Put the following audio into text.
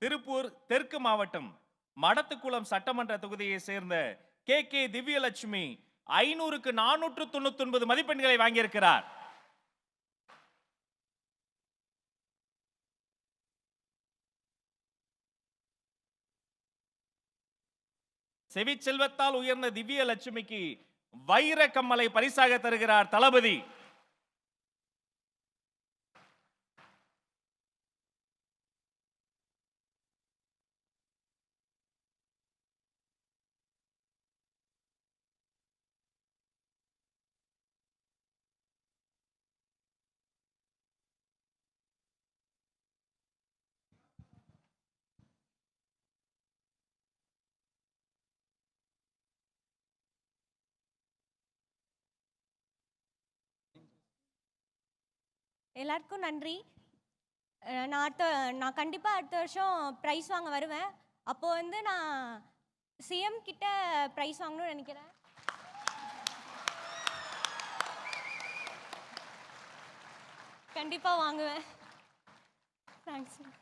திருப்பூர் தெற்கு மாவட்டம் மடத்துக்குளம் சட்டமன்ற தொகுதியை சேர்ந்த கே திவ்யலட்சுமி 500க்கு 499 மதிப்பெண்களை வாங்கியிருக்கிறார். செவிச்செல்வத்தால் உயர்ந்த திவ்யலட்சுமிக்கு வைர கம்மலை பரிசாக தருகிறார் தளபதி. எல்லாருக்கும் நன்றி. நான் கண்டிப்பாக அடுத்த வருஷம் ப்ரைஸ் வாங்க வருவேன். அப்போது வந்து நான் சிஎம் கிட்ட ப்ரைஸ் வாங்கணும்னு நினைக்கிறேன். கண்டிப்பாக வாங்குவேன். தேங்க்ஸ்.